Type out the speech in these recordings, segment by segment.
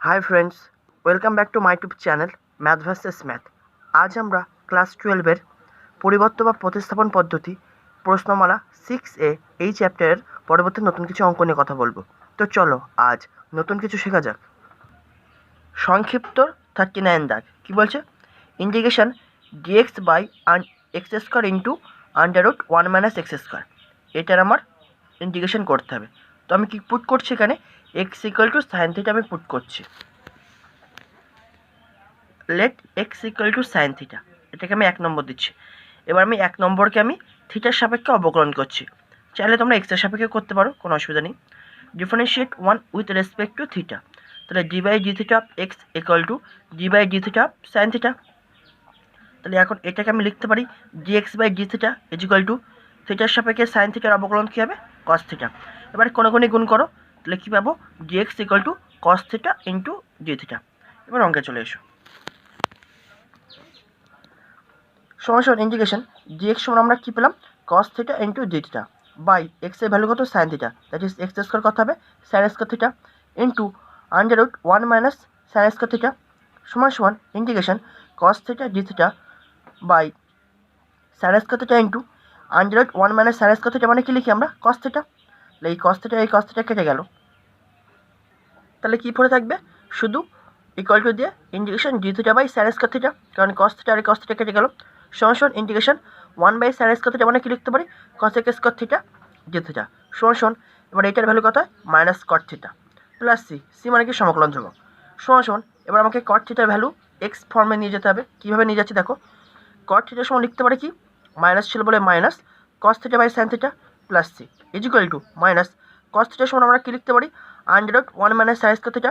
Hi friends, welcome back to my YouTube channel math versus math. আজ আমরা class 12-এর পরিবর্ত বা প্রতিস্থাপন পদ্ধতি প্রশ্নমালা 6A এই চ্যাপ্টারের পরবর্তী নতুন কিছু অঙ্ক নিয়ে কথা বলবো। তো চলো আজ নতুন কিছু শেখা যাক। সংক্ষিপ্ত 39 দাগ কী বলছে? Integration dx by x square into under root 1 - x square, এটার আমার ইন্টিগ্রেশন করতে হবে। তো আমি কি পুট করছি এখানে? X equal to sine theta আমি পুট করছি। Let x equal to sine theta, এটাকে আমি 1 নম্বর দিচ্ছি। এবার আমি 1 নম্বরকে আমি থিটার সাপেক্ষে অবকলন করছি। চাইলে তোমরা এক্সের সাপেক্ষে করতে পারো, কোনো অসুবিধা নেই। Differentiate 1 with respect to theta, তাহলে d by d theta of x equal to d by d theta of sine theta. তাহলে এখন এটাকে আমি লিখতে পারি d x by d theta is equal to থিটার সাপেক্ষে সাইন থিটার অবকলন কী হবে? Cos theta. এবার কোনো গুণ করো, তাহলে কী পাবো? D x equal to cos theta into d theta. এবার অঙ্কে চলে এসো। সমান ইন্টিগ্রেশন ডিএক্স সমান আমরা কী পেলাম? Cos theta into d theta by এক্সের ভ্যালু কত? Sine theta, that is x square কত হবে? Sine square theta into under root 1 - sine square theta সমান integration cos theta d theta by sine square theta into under root 1 - sine square theta, মানে কি লিখি আমরা? Cos theta. তাহলে এই কস theta কেটে গেল, তাহলে কী পড়ে থাকবে? শুধু ইকুয়াল টু দিয়ে integration d theta by sine square theta, কারণ কস থিটা আর কস থিটা কেটে গেল। সমান ইন্টিগ্রেশন 1/sin স্কোয়ার থিটা, মানে কি লিখতে পারি? cos x square theta d theta সমান এবার এইটার ভ্যালু কত হয়? Minus cot theta plus C মানে কি? সমকলন ধ্রুবক সমান এবার আমাকে কট থিটার ভ্যালু এক্স ফর্মে নিয়ে যেতে হবে। কীভাবে নিয়ে যাচ্ছি দেখো। কট থিটার সমান লিখতে পারি কি? মাইনাস ছিল বলে minus cos theta by sine theta plus C is equal to minus cos থিটার সমান আমরা কী লিখতে পারি? Under root 1 - sine square theta.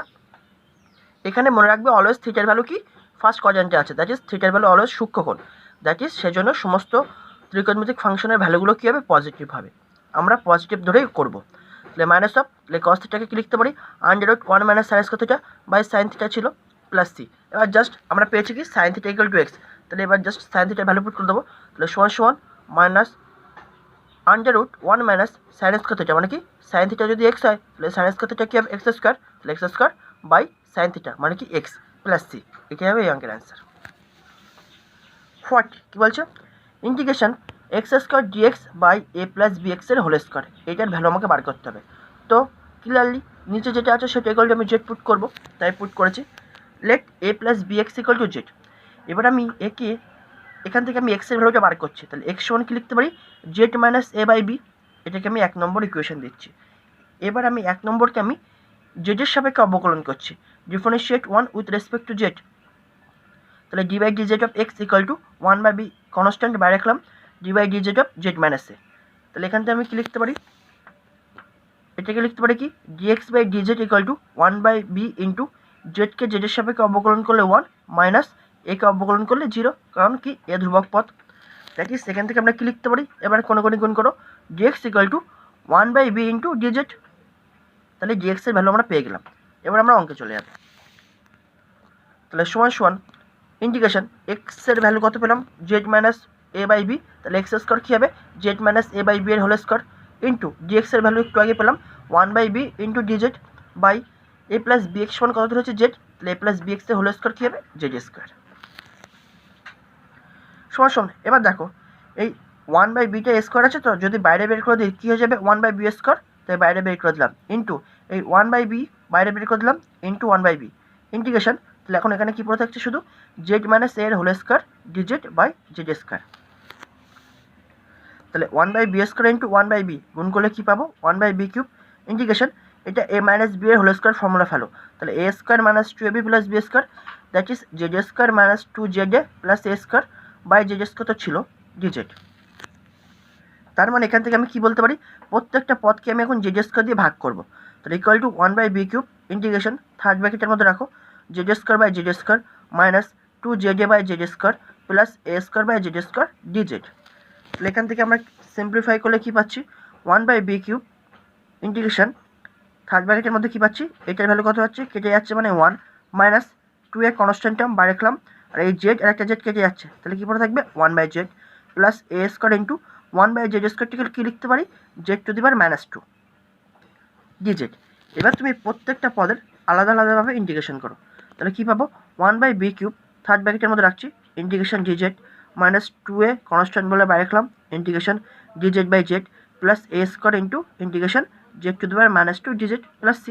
এখানে মনে রাখবে অলওয়েজ থিটার ভ্যালু কি? ফার্স্ট কোয়াড্র্যান্টে আছে, দ্যাট ইজ থিটার ভ্যালু অলওয়েজ সূক্ষ্মকোণ, দ্যাট ইজ সেজন্য সমস্ত ত্রিকোণমিতিক ফাংশনের ভ্যালুগুলো কী হবে? পজিটিভ হবে। আমরা পজিটিভ ধরেই করব। তাহলে মাইনাস অফ, তাহলে কস থিটাকে কী লিখতে পারি? Under root 1 - sine square theta by sine theta ছিল প্লাস সি। এবার জাস্ট আমরা পেয়েছি কি? Sine theta equal to x, তাহলে এবার জাস্ট সাইন থিটার ভ্যালু পুট করে দেবো। তাহলে সমান minus under root 1 - sine square theta, মানে কি? সাইন থিটা যদি এক্স হয় তাহলে সাইন স্কোয়ার থিটা কী হবে? এক্স স্কোয়ার, তাহলে x square by sine theta মানে কি? X plus C. এটাই হবে এই অঙ্কের অ্যান্সার। 40 কী বলছে? Integration x square dx by A plus B এক্সের হোল স্কোয়ার, এইটার ভ্যালু আমাকে বার করতে হবে। তো ক্লিয়ারলি নিচে যেটা আছে সেটা ইকুয়াল টু আমি জেড পুট করবো, তাই পুট করেছি। Let a plus B x equal to z. এবার আমি একে এখান থেকে আমি এক্সের ভ্যালুটা বার করছি, তাহলে এক্স সমান কি লিখতে পারি? Z minus A by b, এটাকে আমি 1 নম্বর ইকুয়েশন দিচ্ছি। এবার আমি 1 নম্বরকে আমি জেডের সাপেক্ষে অবকলন করছি। Differentiate 1 with respect to z, তাহলে d by d z of x equal to 1/b constant by রাখলাম d by d z of z minus a. তাহলে এখান থেকে আমি কী লিখতে পারি? এটাকে লিখতে পারি কি? D x by d z equal to 1/b into জেডকে জেডের সাপেক্ষে অবকলন করলে 1 মাইনাস একে অবকলন করলে 0, কারণ কি? এ ধ্রুবক পথ। দ্যাট ইজ সেখান থেকে আমরা কী লিখতে পারি? এবার কোনো গুণ করো, d x equal to 1/b into D Z, তাহলে ডি এক্সের ভ্যালু আমরা পেয়ে গেলাম। এবার আমরা অঙ্কে চলে যাব। তাহলে সমান ইন্টিগ্রেশন এক্সের ভ্যালু কত পেলাম? Z minus A by B, তাহলে এক্স স্কোয়ার কী হবে? Z minus A by B এর হোল স্কোয়ার ইন্টু ডি এক্সের ভ্যালু একটু আগে পেলাম 1/b into D Z by A plus B X সমান কত ধরে হচ্ছে জেড, তাহলে এ প্লাস বি এক্সের হোল স্কোয়ার কী হবে? জেড স্কোয়ার সমান। এবার দেখো এই 1/bটা স্কোয়ার আছে, তো যদি বাইরে বের করে দিই কী হয়ে যাবে? 1/b স্কোয়ার, তাই বাইরে বের করে দিলাম ইন্টু এই 1/b বাইরে বের করে দিলাম ইন্টু 1/b ইন্টিগ্রেশন। তাহলে এখন এখানে কী পড়ে থাকছে? শুধু জেড মাইনাস এর whole square d Z by z square. তাহলে 1/b স্কোয়ার ইন্টু 1/b গুণ করলে কী পাবো? 1/b কিউব ইন্টিগ্রেশন এটা a মাইনাস বি এর হোল স্কোয়ার ফর্মুলা ফেলো, তাহলে a square minus 2ab plus b square, that is z square minus 2za plus a square by z square তো ছিল ডিজেড। তার মানে এখান থেকে আমি কী বলতে পারি? প্রত্যেকটা পদকে আমি এখন জেড স্কোয়ার দিয়ে ভাগ করবো, তাহলে equal to 1/b cube integration third ব্র্যাকেটের মধ্যে রাখো z square by z square minus 2za by z square plus a square by z square dz. তাহলে এখান থেকে আমরা সিম্পলিফাই করলে কী পাচ্ছি? 1/b কিউব ইন্টিগ্রেশন থার্ড ব্র্যাকেটের মধ্যে কী পাচ্ছি? এটার ভ্যালু কত পাচ্ছি? কেটে যাচ্ছে মানে 1 মাইনাস 2a কনস্ট্যান্ট টার্ম বার রাখলাম, আর এই জেড আর একটা জেড কেটে যাচ্ছে, তাহলে কী পড়ে থাকবে? 1/z plus a square into 1/z স্কোয়ারটিকে কী লিখতে পারি? Z to the power -2 DZ. এবার তুমি প্রত্যেকটা পদের আলাদা আলাদাভাবে ইন্টিগ্রেশন করো। তাহলে কী পাবো, 1/b³ থার্ড ব্র্যাকেটের মধ্যে রাখছি, integration dz minus 2a constant বলে বাইরে রাখলাম, integration dz/z plus a square into integration z⁻² dz plus c।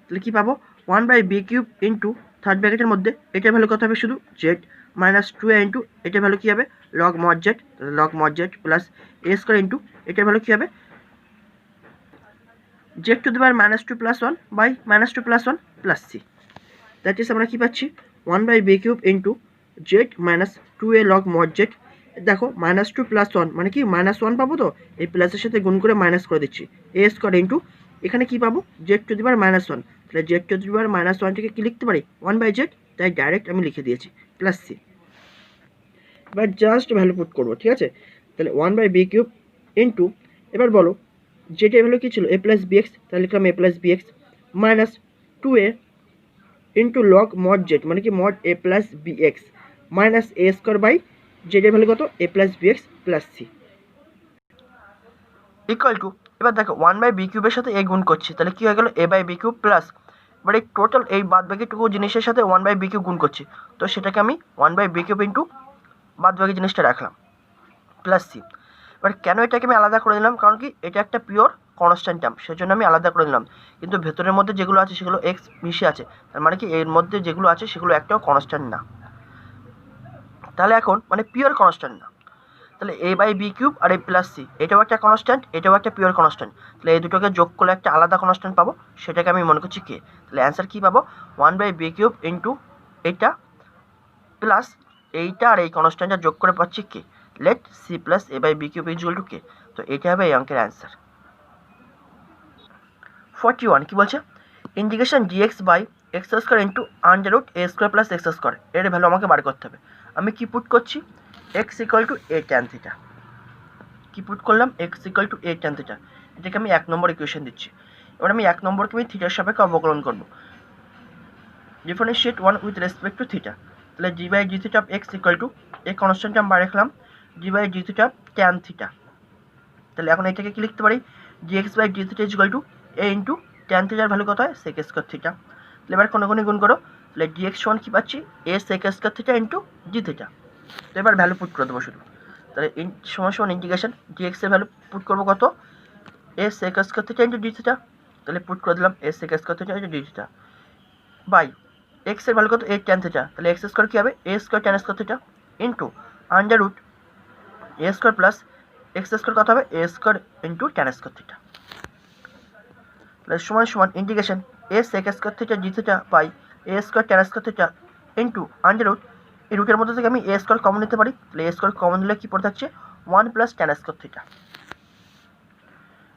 তাহলে কী পাবো, 1/b³ ইন্টু থার্ড ব্র্যাকেটের মধ্যে এটার ভ্যালু কত হবে, শুধু z মাইনাস 2a ইন্টু এটার ভ্যালু কী হবে, log mod z, log mod z plus a square into এটার ভ্যালু কী হবে, z⁻² plus 1 by -2 plus 1 plus c। That is আমরা কী পাচ্ছি, 1/b³ into z minus 2a log mod z। দেখো -2 প্লাস 1 মানে কি -1 পাবো, তো এই প্লাসের সাথে গুণ করে মাইনাস করে দিচ্ছি, a স্কোয়ার ইন্টু এখানে কী পাবো, z⁻−1। তাহলে z⁻−1 থেকে কী লিখতে পারি, 1/z, তাই ডাইরেক্ট আমি লিখে দিয়েছি প্লাস c। এবার জাস্ট ভ্যালু পুট করবো, ঠিক আছে। তাহলে 1/b³ ইন্টু, এবার বলো যেটা ভ্যালু কী ছিল, a প্লাস bx, তাহলে লিখলাম a plus bx minus 2a into log mod z মানে কি mod a plus bx minus a square by জেডের ভ্যালু কত, a plus bx plus c equal to, এবার দেখো 1/b³ সাথে a গুণ করছি, তাহলে কী হয়ে গেল, a/b³ প্লাস, এবার এই টোটাল এই বাদ বাকিটুকু জিনিসের সাথে 1/b³ গুণ করছি, তো সেটাকে আমি 1/b³ ইন্টু বাদ বাকি জিনিসটা রাখলাম প্লাস c। এবার কেন এটাকে আমি আলাদা করে দিলাম, কারণ কি এটা একটা পিওর কনস্ট্যান্ট টার্ম, সেজন্য আমি আলাদা করে দিলাম। কিন্তু ভেতরের মধ্যে যেগুলো আছে সেগুলো এক্স মিশে আছে, তার মানে কি এর মধ্যে যেগুলো আছে সেগুলো একটাও কনস্ট্যান্ট না, তাহলে এখন মানে পিওর কনস্ট্যান্ট না। তাহলে a/b³ R a plus c এটাও একটা কনস্ট্যান্ট, এটাও একটা পিওর কনস্ট্যান্ট, তাহলে এই দুটোকে যোগ করলে একটা আলাদা কনস্ট্যান্ট পাবো, সেটাকে আমি মনে করছি কে। তাহলে অ্যান্সার কী পাবো, 1/b³ ইন্টু এটা প্লাস এইটা আর এই কনস্ট্যান্টটা যোগ করে পাচ্ছি k, let c plus a/b³ equal to k. তো এটা হবে এই অঙ্কের অ্যান্সার। 41 কী বলছে, integration dx/x² into √a² plus x², এর ভ্যালু আমাকে বার করতে হবে। আমি কি পুট করছি, x equal to a tan theta, কি পুট করলাম, x equal to a tan theta, এটাকে আমি 1 নম্বর ইকুয়েশন দিচ্ছি। এবার আমি 1 নম্বরকে আমি থিটার সাপেক্ষে অবকলন করব, differentiate 1 with respect to theta. তাহলে d/d theta of x equal to a constant আমি বার রাখলাম, d/d থিটা tan থিটা। তাহলে এখন এটাকে কি লিখতে পারি, dx/d theta equal two a into tan থিটার ভ্যালু কত হয়, sec² থিটা। তাহলে এবার কোনোগুণে গুণ করো, তাহলে dx সমান কী পাচ্ছি, a sec² theta into d theta. তো এবার ভ্যালু পুট করে দেবো শুধু, তাহলে সমান ইন্টিগ্রেশন dx এর ভ্যালু পুট করবো কত, a sec² theta into d theta. তাহলে পুট করে দিলাম a sec² theta into d theta by x এর ভ্যালু কত, a tan থিটা, তাহলে x স্কোয়ার কী হবে, a square tan² theta into √a² plus x² কত হবে, a square into tan² theta. তাহলে সমান integration a sec² theta d theta by a square tan² theta into √, এই রুটের মধ্যে থেকে আমি a স্কোয়ার কমন নিতে পারি, তাহলে a স্কোয়ার কমন নিলে কী পড়ে থাকছে, 1 প্লাস tan² থিটা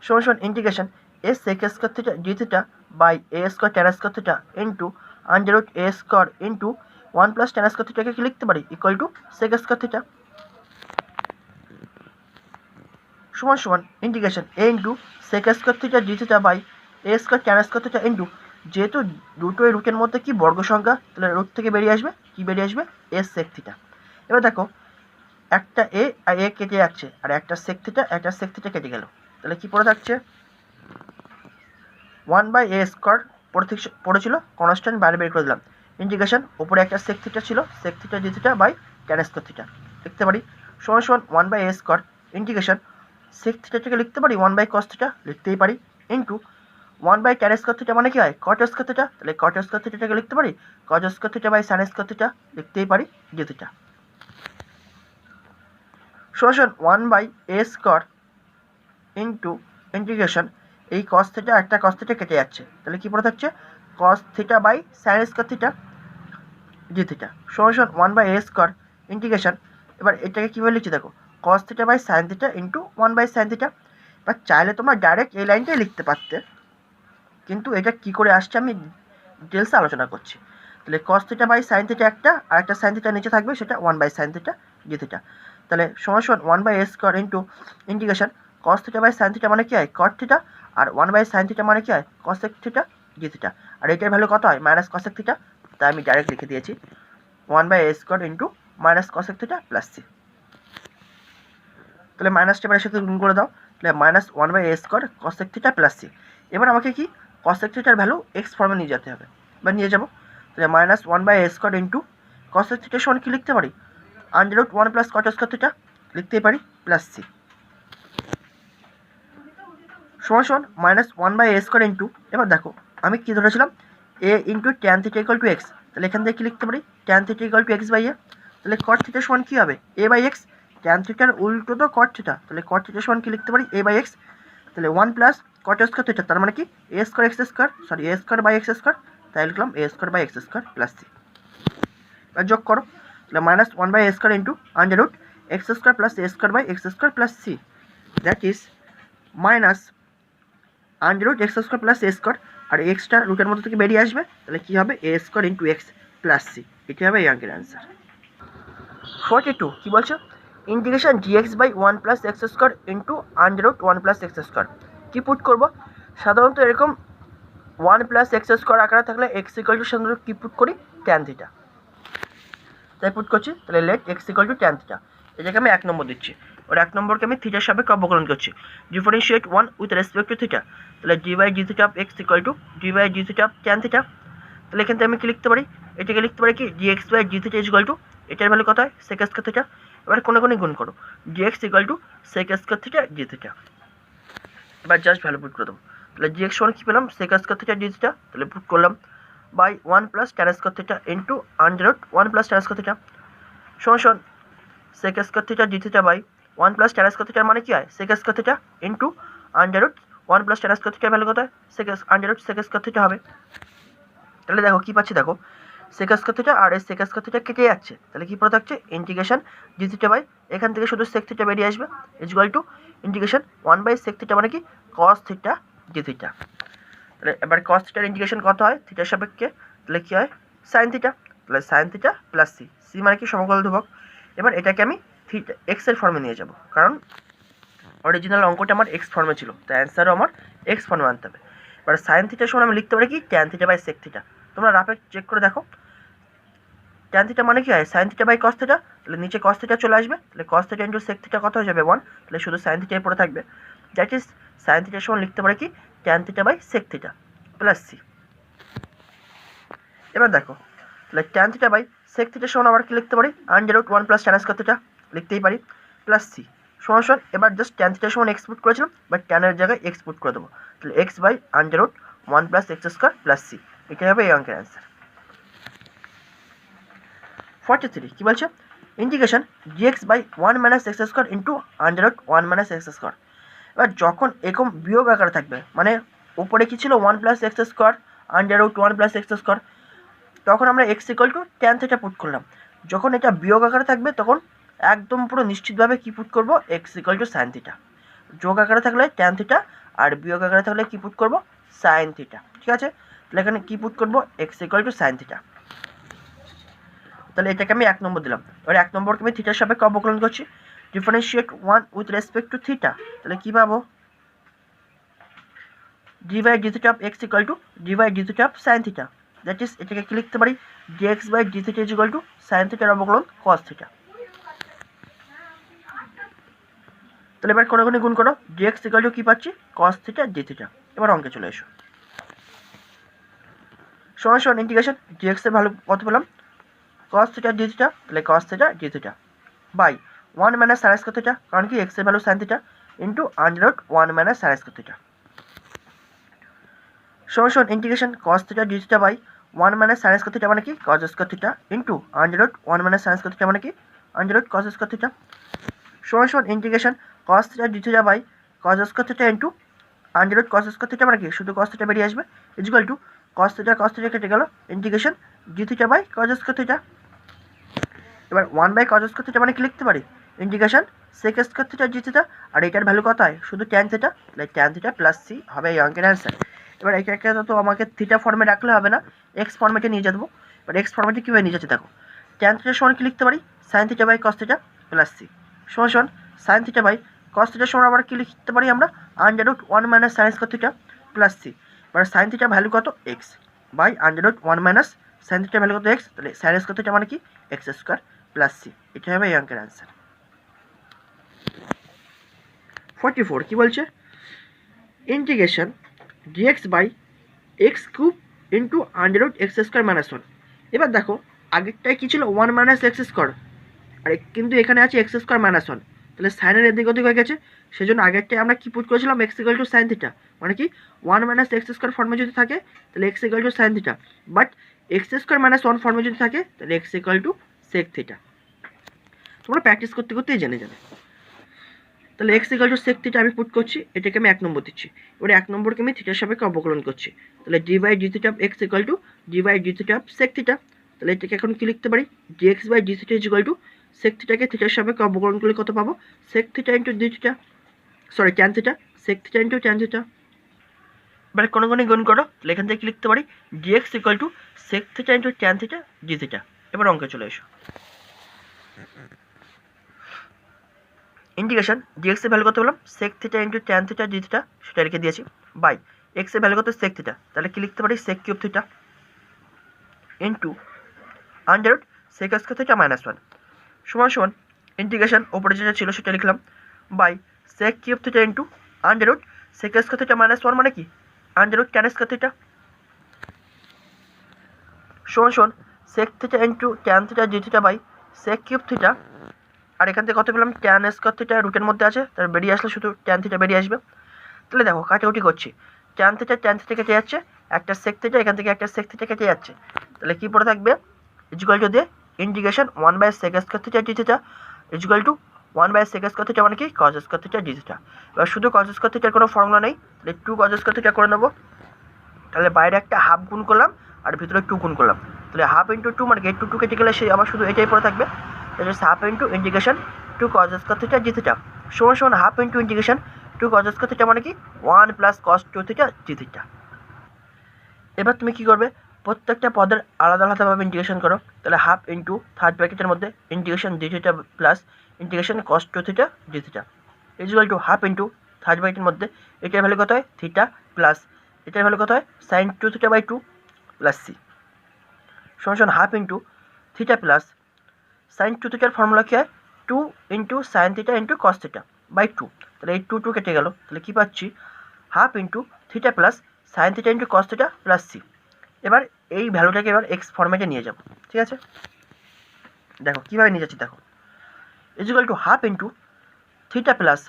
সমান integration a sec² theta d theta by a square tan² theta into √a² into 1 plus tan² থিটাকে কি লিখতে পারি, ইকুয়াল টু sec² থিটা সমান integration a into sec² theta d theta by a square tan² theta into, যেহেতু দুটো এই রুটের মধ্যে কি বর্গ সংখ্যা, তাহলে রুট থেকে বেরিয়ে আসবে কি, বেরিয়ে আসবে a sec থিটা। এবার দেখো একটা a আর a কেটে যাচ্ছে, আর একটা sec থিটা একটা sec থিটা কেটে গেল, তাহলে কি পড়ে থাকছে, 1/a² পড়েছিল কনস্ট্যান্ট, বাইরে বের করে দিলাম, ইন্টিগ্রেশন ওপরে একটা sec থিটা ছিল, sec theta d theta by tan² theta লিখতে পারি, সমান 1/a² ইন্টিগ্রেশন sec থিটা থেকে লিখতে পারি 1/cos থিটা লিখতেই পারি, ইন্টু 1/tan² থিটা মানে কি হয়, cot² থিটা, তাহলে cot² থিটাটাকে লিখতে পারি cos² theta by sin² theta লিখতেই পারি d থিটা সমান 1/a² ইন্টু ইন্টিগ্রেশন এই cos থিটা একটা cos থিটা কেটে যাচ্ছে, তাহলে কি পড়ে থাকছে, cos theta by sin² theta d theta সমান 1/a² ইন্টিগ্রেশন, এবার এটাকে কীভাবে লিখছি দেখো, cos theta by sin theta into 1/sin theta. এবার চাইলে তোমরা ডাইরেক্ট এই লাইনটাই লিখতে পারতে, কিন্তু এটা কি করে আসছে আমি ডিটেলসে আলোচনা করছি। তাহলে cos theta by sin theta একটা, আর একটা sin থিটা নিচে থাকবে, সেটা 1/sin থিটা d থিটা। তাহলে সমান 1/a² into integration cos theta by sin theta মানে কি হয়, cot থিটা, আর 1/sin থিটা মানে কি হয়, cosec থিটা d থিটা, আর এটার ভ্যালু কত হয়, -cosec থিটা, তাই আমি ডাইরেক্ট লিখে দিয়েছি 1/a² into -cosec theta plus c। তাহলে মাইনাসটা এবার সাথে গুণ করে দাও, তাহলে -1/a² cosec theta plus c। এবার আমাকে কি কসেক থিটার ভ্যালু এক্স ফর্মে নিয়ে যেতে হবে বা নিয়ে যাবো। তাহলে minus one by a square into cosec থিটার সমান কী লিখতে পারি, under root one plus cot square theta লিখতেই পারি, প্লাস সি সমান সমান minus one by a square into, এবার দেখো আমি কী ধরেছিলাম, a into tan theta equal to x, তাহলে এখান থেকে কী লিখতে পারি, tan theta equal to x by a, তাহলে কট থিটার সমান কী হবে, এ বাই এক্স, ট্যান থিটার উল্টো তো কট থিটা, তাহলে কট থিটার সমান কী লিখতে পারি, এ বাই এক্স, তাহলে one plus cot square theta, তার মানে কি a square x square, sorry a square by x square, তাই লিখলাম a square by x square plus C. এবার যোগ করো, তাহলে minus one by a square into under root x square plus a square by x square plus c, that is minus under root x square plus a square, আর এক্সটা রুটের মধ্যে থেকে বেরিয়ে আসবে, তাহলে কী হবে a square into x plus c, এটি হবে এই অঙ্কের অ্যান্সার। 42 কী বলছো, integration dx by one plus x square into under root one plus x square, কী পুট করবো, সাধারণত এরকম ওয়ান প্লাস এক্স স্কোয়ার আকারে থাকলে এক্স ইকুয়াল টু সাধারণত কী পুট করি, ট্যান থিটা, তাই পুট করছি, তাহলে let x equal to tan theta, এটাকে আমি 1 নম্বর দিচ্ছি, ওর 1 নম্বরকে আমি থিটার সাপেক্ষে অবকলন করছি, differentiate one with respect to theta, তাহলে d by d theta of x equal to d by d theta of tan theta, তাহলে এখান থেকে আমি কী লিখতে পারি, এটাকে লিখতে পারি কি d x by d theta equal to, এটার ভ্যালু কত হয় সেক স্কোয়ার থিটা, এবার কোনো গুণ করো, d x equal to sec square theta d theta, এবার জাস্ট ভ্যালু পুট করে দেবো, তাহলে ডি এক্স সমান কী পেলাম sec square theta d theta, তাহলে পুট করলাম by one plus tan square theta into under root one plus tan square theta সমান sec square theta d theta by one plus tan square থিটার মানে কি হয় sec square theta into under root one plus tan square থিটার value কত হয় sec under root sec square theta হবে। তাহলে দেখো কী পাচ্ছি, দেখো সেক স্কোয়ার থিটা আর এই সেক স্কোয়ার থিটা কেটে যাচ্ছে, তাহলে কী পড়ে থাকছে ইন্টিগ্রেশন ডি থিটা বাই, এখান থেকে শুধু সেক থিটা বেরিয়ে আসবে, equal to integration one by sec theta মানে কি কস থিটা ডি থিটা, তাহলে এবার কস থিটার ইন্টিগ্রেশন কত হয় থিটার সাপেক্ষে, তাহলে কী হয় সাইন থিটা, তাহলে sine theta plus C, C মানে কি সমকল ধ্রুবক, এবার এটাকে আমি থিটা এক্সের ফর্মে নিয়ে যাব, কারণ অরিজিনাল অঙ্কটা আমার এক্স ফর্মে ছিল, তাই অ্যান্সারও আমার এক্স ফর্মে আনতে হবে। এবার সাইন থিটার সময় আমি লিখতে পারি কি tan theta by sec theta, তোমরা রাফে চেক করে দেখো ট্যান থিটা মানে কি হয় sine theta by cos theta, তাহলে নিচে কস থিটা চলে আসবে, তাহলে cos theta into sec theta কত হয়ে যাবে 1, তাহলে শুধু সাইন থিটাই পড়ে থাকবে, দ্যাট ইজ সাইন থিটার সময় লিখতে পারি কি tan theta by sec theta plus C. এবার দেখো তাহলে ট্যান থিটা বাই সেক থিটার সময় আবার কি লিখতে পারি under root one plus tan square theta লিখতেই পারি প্লাস সি সমান, এবার জাস্ট ট্যান থিটার সমান এক্স পুট করেছিলাম, বাট ট্যানের জায়গায় এক্স পুট করে দেবো, তাহলে x by under root one plus x square plus C, এটাই হবে এই অঙ্কের অ্যান্সার। 43 কী বলছে, integration dx by one minus x square into under root one minus x square, এবার যখন এরকম বিয়োগ আকারে থাকবে, মানে উপরে কী ছিল one plus x square under root one plus x square, তখন আমরা x equal to tan theta put করলাম, যখন এটা বিয়োগ আকারে থাকবে তখন একদম পুরো নিশ্চিতভাবে কী পুট করবো x equal to sine theta, যোগ আকারে থাকলে ট্যান থিটা আর বিয়োগ আকারে থাকলে কী পুট করবো সাইন থিটা, ঠিক আছে, তাহলে এখানে কী পুট করবো x equal to sine theta, তাহলে এটাকে আমি 1 নম্বর দিলাম, এবার 1 নম্বরকে আমি থিটার সাপেক্ষে অবকলন করছি, differentiate one with respect to theta, তাহলে কী পাবো d by d theta of x equal to d by d theta of sine theta, that is এটাকে কি লিখতে পারি dx by d theta is equal to sine থিটার অবকলন কস theta, তাহলে এবার কোনো গুণ করো ডিএক্স ইকুয়াল টু কী পাচ্ছি কস থিটা ডি থিটা, এবার অঙ্কে চলে এসো, সমান ইন্টিগ্রেশন ডিএক্স এর ভ্যালু কত পেলাম কস থিটা ডি থিটা, তাহলে cos theta d theta by one minus sine square theta, কারণ কি এক্স এর value sine theta into under root one minus sine square theta, সমান integration cos theta d theta by one minus sine square theta মানে কি cos square theta into under root one minus sine square theta মানে কি under root cos square theta, সমান integration cos theta d theta by cos square theta into under root cos square theta মানে কি শুধু cos theta বেরিয়ে আসবে, equal to cos theta কেটে গেল integration d theta by cos square theta, এবার one by cos square theta মানে কি লিখতে পারি integration sec square theta d theta, আর এটার ভ্যালু কত হয় শুধু ট্যান থিটা, তাহলে ট্যান থিটা প্লাস সি হবে এই অঙ্কের অ্যান্সার। এবার একে তো আমাকে থিটা ফর্মে রাখলে হবে না, এক্স ফর্মেটে নিয়ে যাবো, এবার এক্স ফর্মেটে কীভাবে নিয়ে যাচ্ছে দেখো ট্যান থিটার সমান কি লিখতে পারি sine theta by cos theta plus c সমান সাইন থিটা বাই কস থিটার সমান আবার কি লিখতে পারি আমরা under root one minus sine square theta plus C, এবার সাইন থিটা ভ্যালু কত x by under root one minus sine theta value কত এক্স, তাহলে সাইন স্কোয়ার থিটা মানে কি এক্স স্কোয়ার প্লাস সি, এটা হবে এই অঙ্কের অ্যান্সার। 44 কী বলছে integration dx by x cube into under root x square minus one. এবার দেখো আগেরটায় কী ছিল, ওয়ান মাইনাস এক্স স্কোয়ার, আর কিন্তু এখানে আছে এক্স স্কোয়ার মাইনাস ওয়ান, তাহলে সাইনের এদিক ওদিক হয়ে গেছে। সেই জন্য আগেরটায় আমরা কী পুট করেছিলাম, x equal to sine theta, মানে কি ওয়ান মাইনাস এক্স স্কোয়ার ফর্মে যদি থাকে তাহলে x equal to sine theta, but x square minus one ফর্মে যদি থাকে তাহলে x equal to sec theta. তোমরা প্র্যাকটিস করতে করতেই জেনে যাবে। তাহলে x equal to sec theta আমি পুট করছি, এটাকে আমি 1 নম্বর দিচ্ছি। এবারে 1 নম্বরকে আমি থিটার সাপেক্ষে অবকলন করছি, তাহলে d by d theta x equal to d by d theta sec theta. তাহলে এটাকে এখন কি লিখতে পারি, d x by d theta is equal to sec থিটাকে থিটার সাপেক্ষে অবকলন করলে কত পাবো, sec theta into d theta, sorry tan theta, sec theta into tan theta. এবারে কোনো গুণ করো, তাহলে এখান থেকে কি লিখতে পারি, d x equal to sec theta into tan theta d theta. এবার অঙ্কে চলে এসো, ইন্টিগ্রেশন ডিএক্স এর ভ্যালু কত বললাম, sec theta into tan theta d theta, সেটা রেখে দিয়েছি, বাই এক্স এর ভ্যালু কত সেক থিটা, তাহলে কি লিখতে পারি, sec cube theta into under root sec square theta minus one সমান সমান ইন্টিগ্রেশন ওপরে যেটা ছিল সেটা লিখলাম, by sec cube theta into under root sec square theta minus one, মানে কি under root tan square theta সমান সমান sec theta into tan theta d theta by sec cube theta, আর এখান থেকে কত পেলাম, ট্যান স্কোয়ার থিটা রুটের মধ্যে আছে, তার বেরিয়ে আসলে শুধু ট্যান থিটা বেরিয়ে আসবে। তাহলে দেখো কাটাকুটি করছি, ট্যান থিটা কেটে যাচ্ছে, একটা সেক থিটা এখান থেকে একটা সেক থিটা কেটে যাচ্ছে, তাহলে কী পড়ে থাকবে, ইকুয়াল টু দিয়ে integration one by sec square theta d theta equal to one by sec square theta, মানে কি cos square theta d theta. এবার শুধু কজ স্কোয়ার থিটার কোনো ফর্মুলা নেই, তাহলে টু কজ স্কোয়ার থিটা করে নেবো। তাহলে বাইরে একটা হাফ গুণ করলাম আর ভিতরে টু গুণ করলাম, তাহলে হাফ ইন্টু টু মানে টু কেটে গেলে সেই আবার শুধু এটাই পড়ে থাকবে, তাহলে half into integration two cos square theta d theta সমান সমান half into integration two cos square theta, মানে কি one plus cos two theta d theta. এবার তুমি কী করবে, প্রত্যেকটা পদের আলাদা আলাদাভাবে ইন্টিগ্রেশন করো, তাহলে হাফ ইন্টু থার্ড ব্র্যাকেটের মধ্যে integration d theta plus integration cos two theta d theta equal to half into third ব্র্যাকেটের মধ্যে এটার ভ্যালু কত হয় থিটা প্লাস এটার ভ্যালু কত হয় sine two theta by two plus c সমান সমান half into theta plus sine two থিটার ফর্মুলা কী হয়, two into sine theta into cos theta by two, তাহলে এই টু কেটে গেল, তাহলে কী পাচ্ছি, half into theta plus sine theta into cos theta plus C. এবার এই ভ্যালুটাকে এবার এক্স ফর্মেটে নিয়ে যাব, ঠিক আছে, দেখো কীভাবে নিয়ে যাচ্ছি, দেখো equal to half into theta plus,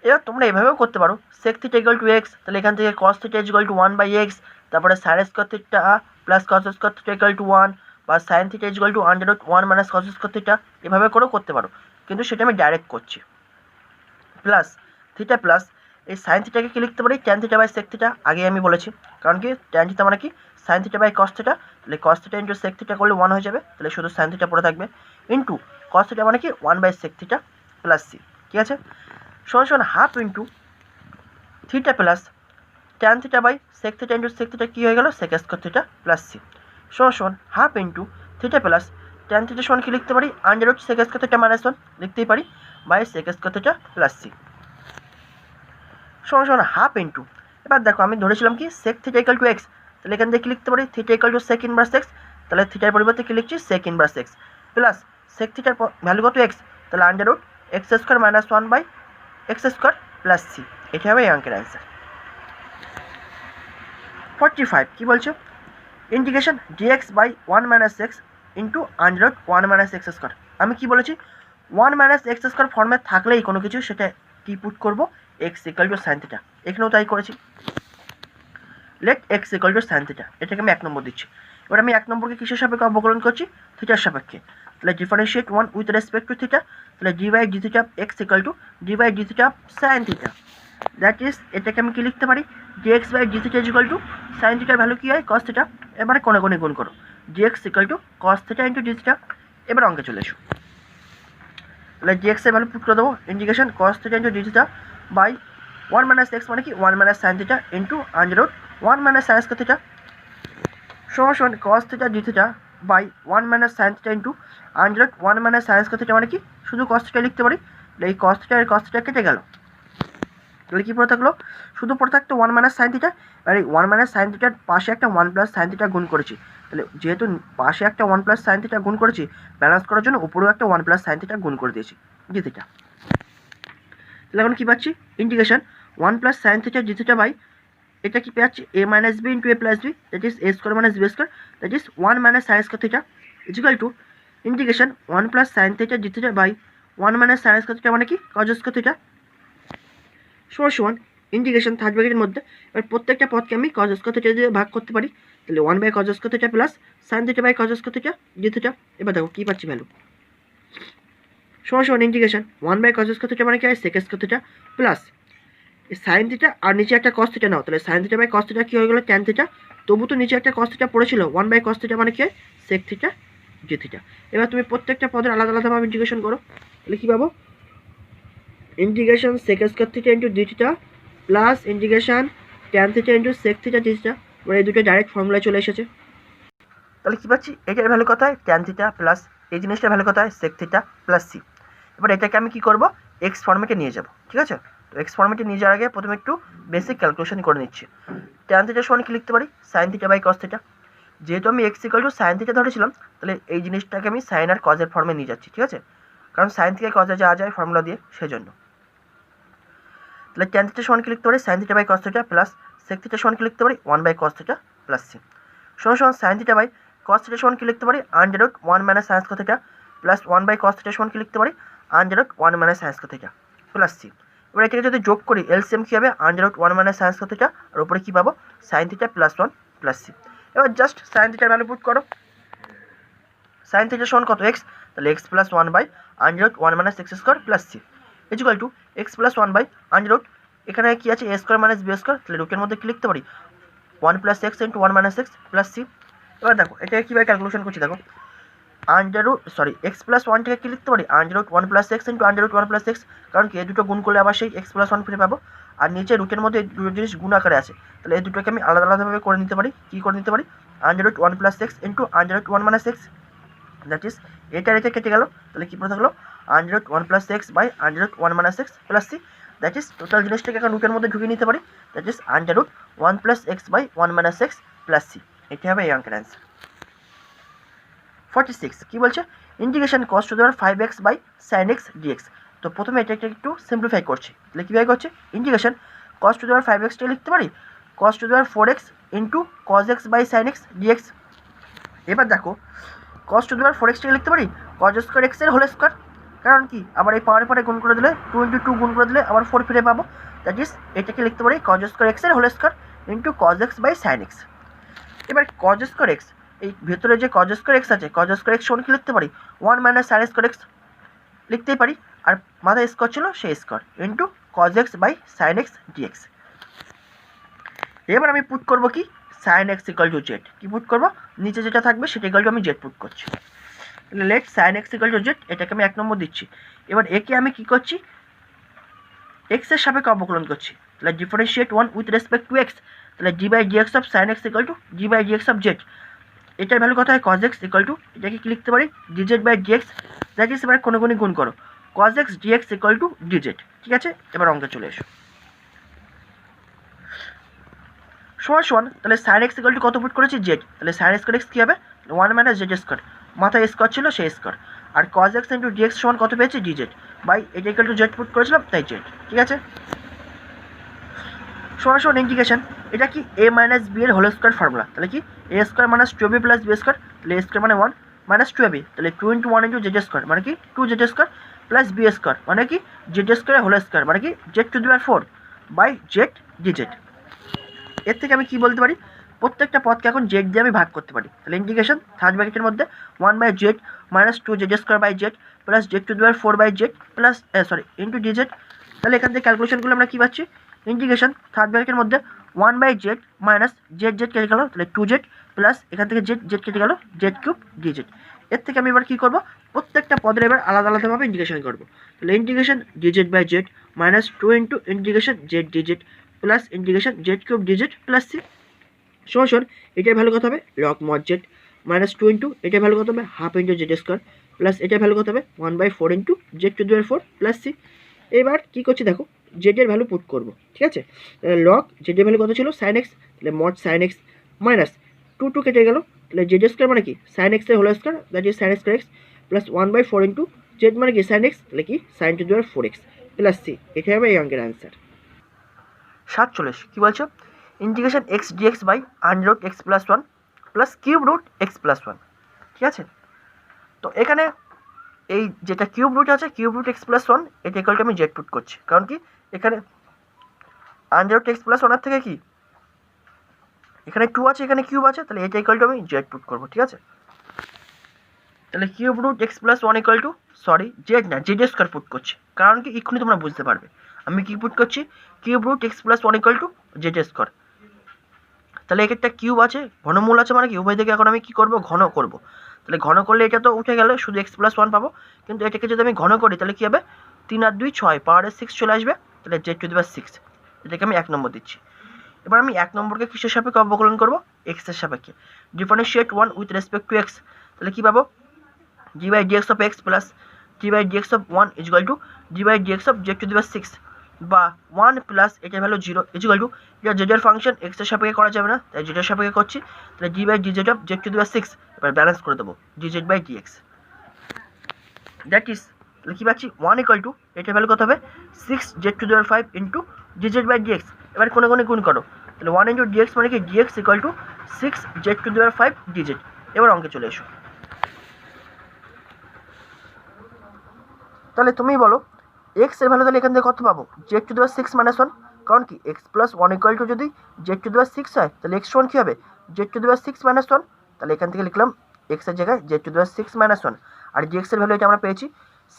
এবার তোমরা এভাবেও করতে পারো, sec theta equal to x, তাহলে এখান থেকে cos theta equal to one by x, তারপরে sine square theta plus cos square theta equal to one, বা sine theta equal to under root one minus cos square theta, এভাবে করেও করতে পারো, কিন্তু সেটা আমি ডাইরেক্ট করছি। প্লাস থিটা প্লাস এই সাইন থিটাকে কি লিখতে পারি, tan theta by sec theta, আগে আমি বলেছি, কারণ কি ট্যান থিটা মানে কি sine theta by cos theta, তাহলে cos theta into sec theta করলে ওয়ান হয়ে যাবে, তাহলে শুধু সাইন থিটা পড়ে থাকবে, ইন্টু কস থিটা মানে কি one by sec theta plus c, ঠিক আছে, সমান সমান half into theta plus tan theta by sec theta into sec theta কী হয়ে গেল, sec square theta plus c সমান সমান half into theta plus tan theta সমান কি লিখতে পারি, under root sec square theta minus one লিখতেই পারি, by sec square theta plus c সমান সমান হাফ ইন্টু, এবার দেখো আমি ধরেছিলাম কি সেক থিটা ইকুয়াল টু এক্স, তাহলে এখান থেকে কি লিখতে পারি, theta equal to sec inverse x, তাহলে থিটার পরিবর্তে কি লিখছি, sec inverse x plus sec থিটার ভ্যালু কত এক্স, তাহলে under root x square minus one by x square plus c, এটা হবে এই অঙ্কের অ্যান্সার। 45 কী বলছে, integration dx by one minus x into under root one minus x square, আমি কী বলেছি, ওয়ান মাইনাস এক্স স্কোয়ার ফর্মে থাকলেই কোনো কিছু সেটা কী পুট করবো, x equal to sine theta, এখানেও তাই করেছি, let x equal to sine theta, এটাকে আমি 1 নম্বর দিচ্ছি। এবার আমি 1 নম্বরকে কিসের সাপেক্ষে অবকলন করছি, থিটার সাপেক্ষে, তাহলে differentiate one with respect to theta, তাহলে d by d theta x equal to d by d theta sine theta, that is এটাকে আমি কী লিখতে পারি, dx by d theta equal to sine থিটার ভ্যালু কী হয়, কস থিটা, এবারে কোণে কোণে গুণ করো, dx equal to cos theta into d theta, এবার অঙ্কে চলে এসো, তাহলে ডিএক্স এর ভ্যালু পুট করে দেবো, integration cos theta into d theta by one minus x মানে কি one minus sine theta into under root one minus sine square theta সমান সমান cos theta d theta by one minus sine theta into under root one minus sine square theta, মানে কি শুধু cos theta লিখতে পারি, এই cos theta আর কস theta কেটে গেল, তাহলে কী পড়ে থাকলো, শুধু পড়ে থাকতো ওয়ান মাইনাস সাইন থিটা, আর এই ওয়ান মাইনাস সাইন থিটার পাশে একটা ওয়ান প্লাস সাইন থিটা গুণ করেছি, তাহলে যেহেতু পাশে একটা ওয়ান প্লাস সাইন থিটা গুণ করেছি, ব্যালেন্স করার জন্য উপরেও একটা ওয়ান প্লাস সাইন থিটা গুণ করে দিয়েছি ডি থিটা, তাহলে এখন কী পাচ্ছি, integration one plus sine theta d theta by এটা কি পাচ্ছি a minus b into a plus b, that is a square minus b square, that is 1 minus sine square theta equal to integration 1 plus sine theta d theta by 1 minus sine square theta মানে কি cos square theta সমান সমান integration third ব্র্যাকেটের মধ্যে এবার প্রত্যেকটা পদকে আমি কজ স্কোয়ার থিটা দিয়ে ভাগ করতে পারি, তাহলে 1 by cos square theta plus sine theta by cos square theta d theta. এবার দেখো কী পাচ্ছি ভ্যালু সমান সমান integration 1 by cos square theta মানে কি হয় sec square theta plus sine theta আর নিচে একটা কস থিটা নাও, তাহলে sine theta by cos theta কী হয়ে গেলো ট্যান থিটা, তবু তো নিচে একটা কস থিটা পড়েছিল 1 বাই কস থিটা মানে কি হয় সেক থিটা ডি থিটা। এবার তুমি প্রত্যেকটা পদের আলাদা আলাদাভাবে ইন্টিগ্রেশন করো, তাহলে কী পাবো integration sec square theta into d theta plus integration tan theta into sec theta d theta, মানে এই দুটো ডাইরেক্ট ফর্মুলায় চলে এসেছে। তাহলে কী পাচ্ছি এটার ভ্যালু কত হয় ট্যান থিটা প্লাস এই জিনিসটার ভ্যালু কত হয় সেক থিটা প্লাস সি। এবার এটাকে আমি কী করবো এক্স ফর্মেটে নিয়ে যাবো, ঠিক আছে। তো এক্স ফর্মেটে নিয়ে যাওয়ার আগে প্রথমে একটু বেসিক ক্যালকুলেশন করে নিচ্ছি। ট্যান থিটা সমান কি লিখতে পারি sine theta by cos theta, যেহেতু আমি x equal to sine theta ধরেছিলাম তাহলে এই জিনিসটাকে আমি সাইন আর কজের ফর্মে নিয়ে যাচ্ছি, ঠিক আছে, কারণ সাইন থেকে কজে যাওয়া যায় ফর্মুলা দিয়ে সেজন্য। তাহলে ট্যান থিটা সমান কি লিখতে পারি sine theta by cos theta plus sec theta সমান কি লিখতে পারি 1 by cos theta plus c সমান সমান sine theta by cos theta সমান কি লিখতে পারি under root 1 minus sine square theta plus 1 by cos theta সমান কি লিখতে পারি under root 1 minus sine square theta plus C. এবার এটাকে যদি যোগ করি এলসিএম কী হবে under root 1 minus sine square theta আর উপরে কী পাবো sine theta plus 1 plus C. এবার জাস্ট সাইন থিটার ভ্যালু পুট করো, সাইন থিটা সমান কত এক্স, তাহলে x plus 1 by under root 1 minus x square plus c equal to x plus 1 by under root এখানে কি আছে a square minus b square, তাহলে রুটের মধ্যে কি লিখতে পারি 1 plus x into 1 minus x plus C. এবার দেখো এটা কীভাবে ক্যালকুলেশন করছি দেখো আন্ডার রুট এক্স প্লাস 1 থেকে কী লিখতে পারি under root 1 plus x into under root 1 plus x, কারণ কি এই দুটো গুণ করলে আবার সেই এক্স প্লাস 1 ফিরে পাবো, আর নিচে রুটের মধ্যে দুটো জিনিস গুণ আকারে আছে, তাহলে এই দুটোকে আমি আলাদা আলাদাভাবে করে নিতে পারি। কী করে নিতে পারি under root 1 plus x into under root 1 minus x, that is এটা রেখে কেটে গেল, তাহলে কী পড়ে থাকলো under root 1 plus x by under root 1 minus x plus c, that is total জিনিসটাকে এখন রুটের মধ্যে ঢুকিয়ে নিতে পারি, that is under root 1 plus x by 1 minus x plus c. এটি হবে এই অঙ্কের অ্যান্সার। 46 কী বলছে integration cos to the power 5x by sine x dx. তো প্রথমে এটা একটু সিম্পলিফাই করছি, তাহলে কীভাবে করছে ইন্টিগ্রেশন কস টু দি পাওয়ার 5xটা লিখতে পারি cos to the power 4x into cos x by sine x dx. এবার দেখো কস টু দি পাওয়ার 4xটাকে লিখতে পারি কজ স্কোয়ার এক্সের হোল স্কোয়ার, কারণ কি আবার এই পাওয়ারের পরে গুণ করে দিলে 2 ইন্টু 2 গুণ করে দিলে আবার 4 ফিরে পাবো, দ্যাট ইজ এটাকে লিখতে পারি কজ স্কোয়ার এক্সের whole square into cos x by sine x. এবার কজ স্কোয়ার এক্স এই ভেতরে যে কজ স্কোয়ার এক্স আছে কজ স্কোয়ার এক্স সমান কি লিখতে পারি 1 মাইনাস সাইন স্কোয়ার এক্স লিখতেই পারি, আর মাথায় স্কোয়ার ছিল সেই square into cos x by sine x dx. এবার আমি পুট করবো কি sine x equal to z, কী পুট করবো নিচে যেটা থাকবে সেটা ইকুয়াল টু আমি জেড পুট করছি, let sine x equal to z এটাকে আমি 1 নম্বর দিচ্ছি। এবার একে আমি কী করছি এক্সের সাপেক্ষে অবকলন করছি, তাহলে differentiate 1 with respect to x, তাহলে d by dx of sine x equal to d by dx of z. এটার ভ্যালু কত হয় কজ এক্স ইকুয়াল টু এটাকে কি লিখতে পারি dz by dx, that is এবার কোনো গুণ করো cos x dx equal to dz, ঠিক আছে। এবার অঙ্কে চলে এসো সমান সমান তাহলে সাইন এক্স ইকুয়াল টু কত পুট করেছি জেড, তাহলে সাইন স্কোয়ার এক্স কী হবে 1 মাইনাস জেড স্কোয়ার, মাথায় স্কোয়ার ছিল সেই স্কোয়ার, আর কজ এক্স ইন্টু ডিএক্স সমান কত পেয়েছি ডিজেড বাই এটা ইকুয়াল টু জেড পুট করেছিলাম তাই জেড, ঠিক আছে। সমান সমান ইন্টিগ্রেশন এটা কি এ মাইনাস বি এর হোল স্কোয়ার ফর্মুলা, তাহলে কি a square minus 2b plus b square, তাহলে এ স্কোয়ার মানে 1 মাইনাস 2ab, তাহলে 2 ইন্টু 1 ইন্টু জেড স্কোয়ার মানে কি 2 z square plus b square মানে কি জেড স্কোয়ার হোল স্কোয়ার মানে কি z to the power 4 by z dz. এর থেকে আমি কি বলতে পারি প্রত্যেকটা পদকে এখন জেড দিয়ে আমি ভাগ করতে পারি, তাহলে ইন্টিগ্রেশন থার্ড ব্র্যাকেটের মধ্যে 1 by z minus 2 z square by z plus z to the power 4 by z plus into dz. তাহলে এখান থেকে ক্যালকুলেশনগুলো আমরা কী পাচ্ছি ইন্টিগ্রেশন থার্ড ব্র্যাকেটের মধ্যে 1 বাই জেড মাইনাস জেড কেটে গেল, তাহলে 2z প্লাস এখান থেকে জেড কেটে গেল জেড কিউব ডিজেড। এর থেকে আমি এবার কী করবো প্রত্যেকটা পদের এবার আলাদা আলাদাভাবে ইন্টিগ্রেশন করবো, তাহলে integration dz by z minus 2 into integration z dz plus integration z cube dz plus c সমান এটার ভ্যালু কত হবে log mod z minus 2 into এটার ভ্যালু কত হবে half into z square plus এটার ভ্যালু কত হবে 1/4 into z to the power 4 plus C. এবার কী করছি দেখো জেডের ভ্যালু পুট করবো, ঠিক আছে, তাহলে লগ জেডের ভ্যালু কত ছিল সাইন এক্স, তাহলে মড সাইন এক্স মাইনাস 2 কেটে গেল, তাহলে জেড স্কোয়ার মানে কি সাইন এক্সের whole square that is sine square x plus 1/4 into z মানে কি সাইন এক্স, তাহলে কি sine to the power 4x plus c. এটা হবে এই অঙ্কের অ্যান্সার। 47 কী বলছো integration x dx by under root x plus one plus cube root x plus one. ঠিক আছে, তো এখানে এই যেটা কিউব রুট আছে cube root x plus one এটা ইকুয়ালটা আমি জেড পুট করছি, কারণ কি এখানে আন্ডার রুট এক্স প্লাস ওয়ানের থেকে কি এখানে টু আছে এখানে কিউব আছে, তাহলে এটা ইকুয়াল টু আমি জেড পুট করবো। ঠিক আছে, তাহলে cube root x plus one equal to z না জেড স্কোয়ার পুট করছি, কারণ কি এক্ষুনি তোমরা বুঝতে পারবে আমি কি পুট করছি, cube root x plus one equal to z square. তাহলে একটা কিউব আছে ঘনমূল আছে মানে কি উভয় থেকে এখন আমি কি করব ঘন করব, তাহলে ঘন করলে এটা তো উঠে গেলে শুধু এক্স প্লাস ওয়ান পাবো, কিন্তু এটাকে যদি আমি ঘন করি তাহলে কী হবে 3 আর 2 6 পাওয়ারের 6 চলে আসবে, তাহলে জেড টু দি পাওয়ার 6, এটাকে আমি 1 নম্বর দিচ্ছি। এবার আমি 1 নম্বরকে কিসের সাপেক্ষে অবকলন করবো, এক্সের সাপেক্ষে, differentiate 1 with respect to x, তাহলে কী পাবো d by dx of x plus d by dx of 1 equal to d by dx of z to the power 6 বা 1 প্লাস এটা ভ্যালু 0 ইজুয়াল টু এটা জেডের ফাংশন এক্সের সাপেক্ষে করা যাবে না তাই জেডের সাপেক্ষে করছি, তাহলে d by dz of z to the power 6, এবার ব্যালেন্স করে দেবো dz by dx, that is তাহলে কী পাচ্ছি 1 ইকুয়াল টু এটা ভ্যালু কত হবে 6 z to the power 5 into dz by dx, এবার কোনো গুণ করো, তাহলে 1 ইন্টু ডিএক্স মানে কি dx equal to 6 z to the power 5 dz. এবার অঙ্কে চলে এসো, তাহলে তুমি বলো এক্স এর ভ্যালু তাহলে এখান থেকে কত পাবো z to the power 6 minus 1, কারণ কি এক্স প্লাস 1 ইকুয়াল টু যদি জেড টু দি পাওয়ার 6 হয় তাহলে এক্স ওয়ান কী হবে z to the power 6 minus 1, তাহলে এখান থেকে লিখলাম এক্স এর জায়গায় z to the power 6 minus 1 আর ডিএক্স এর ভ্যালু এটা আমরা পেয়েছি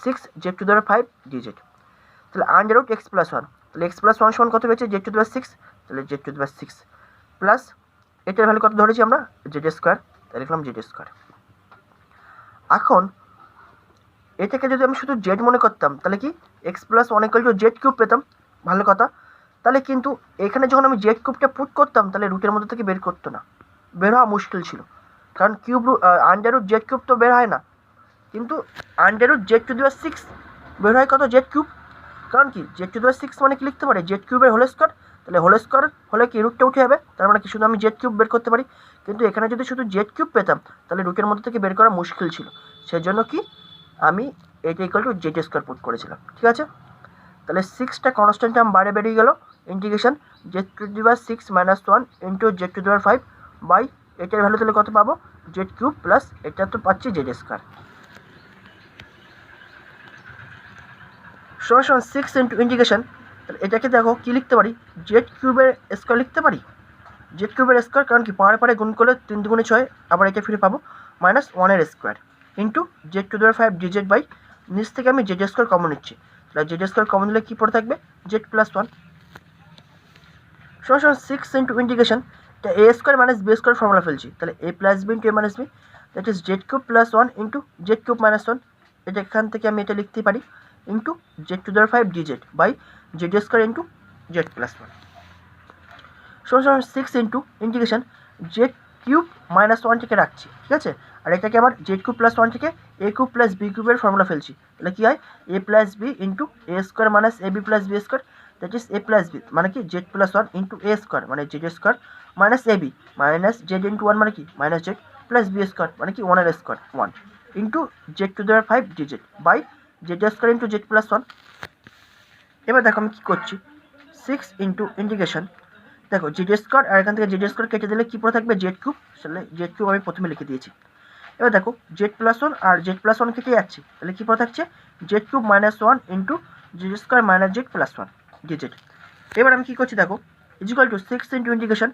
6 z to the power 5 dz, তাহলে আন্ডার রুট এক্স প্লাস 1, তাহলে এক্স প্লাস 1 সমান কত পেয়েছে জেড টু দি পাওয়ার 6, তাহলে z to the power 6 plus এটার ভ্যালু কত ধরেছি আমরা জেড স্কোয়ার, তাহলে লিখলাম জেড স্কোয়ার। এখন এটাকে যদি আমি শুধু জেড মনে করতাম তাহলে কি x plus 1 equal to Z cube পেতাম, ভালো কথা, তাহলে কিন্তু এখানে যখন আমি জেড কিউবটা পুট করতাম তাহলে রুটের মধ্যে থেকে বের করতো না, বের হওয়া মুশকিল ছিল, কারণ cube under root z cube তো বের হয় না, কিন্তু under root z to the power 6 বের হয় কত জেড কিউব, কারণ কি জেড টু দি পাওয়ার 6 মানে কি লিখতে পারে জেড কিউবের হোল স্কোয়ার, তাহলে হোল স্কোয়ার হলে কি রুটটা উঠে যাবে, তার মানে কি শুধু আমি জেড কিউব বের করতে পারি, কিন্তু এখানে যদি শুধু জেড কিউব পেতাম তাহলে রুটের মধ্যে থেকে বের করা মুশকিল ছিল, সেজন্য কি আমি এটা equal to z square put করেছিলাম। ঠিক আছে, তাহলে 6টা কনস্ট্যান্ট টার্ম বাইরে বেরিয়ে গেল, integration z to the power 6 minus 1 into z to the power 5 by এটার ভ্যালু তাহলে কত পাবো জেড কিউব প্লাস এটা তো পাচ্ছি জেড স্কোয়ার সমান 6 ইন্টু ইন্টিগ্রেশন, তাহলে এটাকে দেখো কী লিখতে পারি জেড কিউবের স্কোয়ার লিখতে পারি, জেড কিউবের স্কোয়ার, কারণ কি পাড়ে গুণ করলে 3 দুগুণে 6 আবার এটা ফিরে পাবো minus 1 square into z to the power 5 dz by নিচ থেকে আমি জেড স্কোয়ার কমন নিচ্ছি, তাহলে জেড স্কোয়ার কমন দিলে কী পড়ে থাকবে জেড প্লাস 1 সমান 6 ইন্টু ইন্টিগ্রেশন এটা a square minus b square formula ফেলছি, তাহলে এ plus b into a minus b that is z cube plus 1 into z cube minus 1, এটা এখান থেকে আমি এটা লিখতে পারি into z to the power 5 dz by z square into z plus 1 সমান 6 into integration z cube minus 1 থেকে রাখছি, ঠিক আছে, আর এটাকে আবার জেড কিউব প্লাস 1 থেকে এ কিউব প্লাস বি কিউবের ফর্মুলা ফেলছি, তাহলে কী হয় a plus b into a square minus a b plus b square that is a plus b মানে কি z plus 1 into a square মানে z square minus a b minus z into 1 মানে কি minus z plus b square মানে কি 1 square 1 into z to the power 5 dz by z square into z plus 1। এবার দেখো আমি কী করছি 6 into integration দেখো জেড স্কোয়ার আর এখান থেকে জেড স্কোয়ার কেটে দিলে কী পড়ে থাকবে জেড কিউব, তাহলে জেড কিউব আমি প্রথমে লিখে দিয়েছি। এবার দেখো জেড প্লাস 1 আর জেড প্লাস 1 কেটে যাচ্ছে, তাহলে কী পড়ে থাকছে Z cube minus 1 into z square minus z plus 1 DZ. এবার আমি কী করছি দেখো is equal two 6 into integration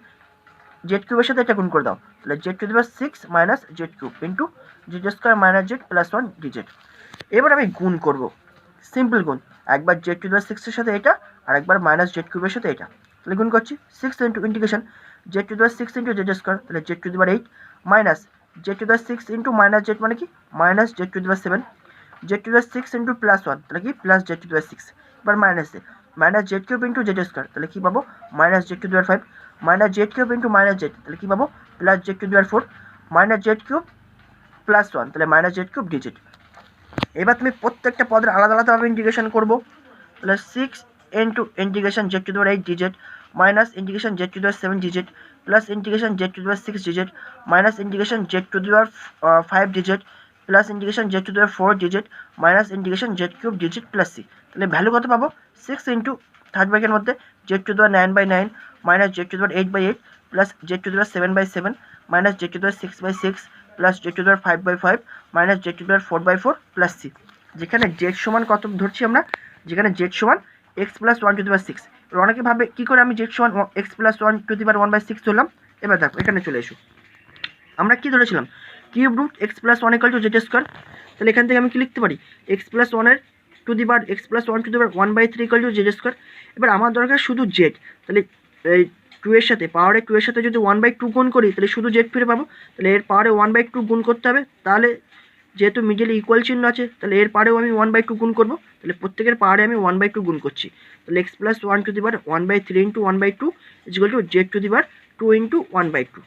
Z কিউবের সাথে এটা গুণ করে দাও, তাহলে z to the power 6 minus z cube into z square minus z plus 1 DZ. এবার আমি গুণ করব সিম্পল গুণ, একবার জেড টু দি পাওয়ার 6 এর সাথে এটা আর একবার মাইনাস জেড কিউবের সাথে এটা, তাহলে গুণ করছি 6 into integration z to the power 6 into z square, তাহলে z to the power 8 minus z to the power 6 into minus z মানে কি minus z to the power 7 z to the power 6 into plus 1 তাহলে কি plus z to the power 6, এবার মাইনাসে minus z cube into z square তাহলে কী পাবো minus z to the power 5 minus z cube into minus Z তাহলে কী পাবো plus z to the power 4 minus z cube plus 1 তাহলে minus z cube digit. এবার তুমি প্রত্যেকটা পদের আলাদা আলাদাভাবে ইন্টিগ্রেশন করবো, তাহলে 6 into integration z to the power 8 digit minus integration z to the power 7 digit plus integration z to the power 6 digit minus integration z to the power 5 digit plus integration z to the power 4 digit minus integration z cube digit plus c, তাহলে value কত পাবো 6 into third ব্র্যাকেটের মধ্যে z to the power 9/9 minus z to the power 8/8 plus z to the power 7/7 minus z to the power 6/6 plus z to the power 5/5 minus z to the power 4/4 plus c. যেখানে z সমান কত ধরছি আমরা, যেখানে z সমান x plus 1 to the power 6। এবার অনেকে ভাবে কী করে আমি জেড সমান x plus 1 to the power 1/6 ধরলাম। এবার দেখো এখানে চলে এসো, আমরা কী ধরেছিলাম cube root x plus 1 equal to z square. তাহলে এখান থেকে আমি কি লিখতে পারি, x plus 1 to the power x plus 1 to the power 1/3 equal to z square. এবার আমার দরকার শুধু জেড, তাহলে এই 2 এর সাথে পাওয়ারে 2 এর সাথে যদি 1/2 গুণ করি তাহলে শুধু জেড ফিরে পাবো। তাহলে এর পাওয়ারে 1/2 গুণ করতে হবে, তাহলে যেহেতু মিডলে ইকুয়াল চিহ্ন আছে তাহলে এর পাওয়ারেও আমি 1/2 গুণ করবো। তাহলে প্রত্যেকের পাওয়ারে আমি 1/2 গুণ করছি। তাহলে x plus 1 to the power 1/3 into 1/2 is equal to Z to the power 2 into 1/2।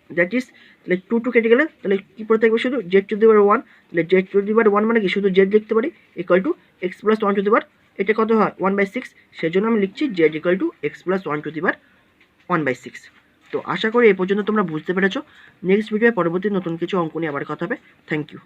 That is, তাহলে 2 কেটে গেলে তাহলে কী পড়ে থাকবে শুধু জেড টু দি পাওয়ার 1। তাহলে জেড টু দি পাওয়ার 1 মানে কি শুধু জেড লিখতে পারি equal to x plus 1 to the power, এটা কত হয় 1/6, সেই জন্য আমি লিখছি z equal to x plus 1 to the power 1/6। তো আশা করি এই পর্যন্ত তোমরা বুঝতে পেরেছো। নেক্সট ভিডিওয়ে পরবর্তী নতুন কিছু অঙ্ক নিয়ে আবার কথা হবে। Thank you.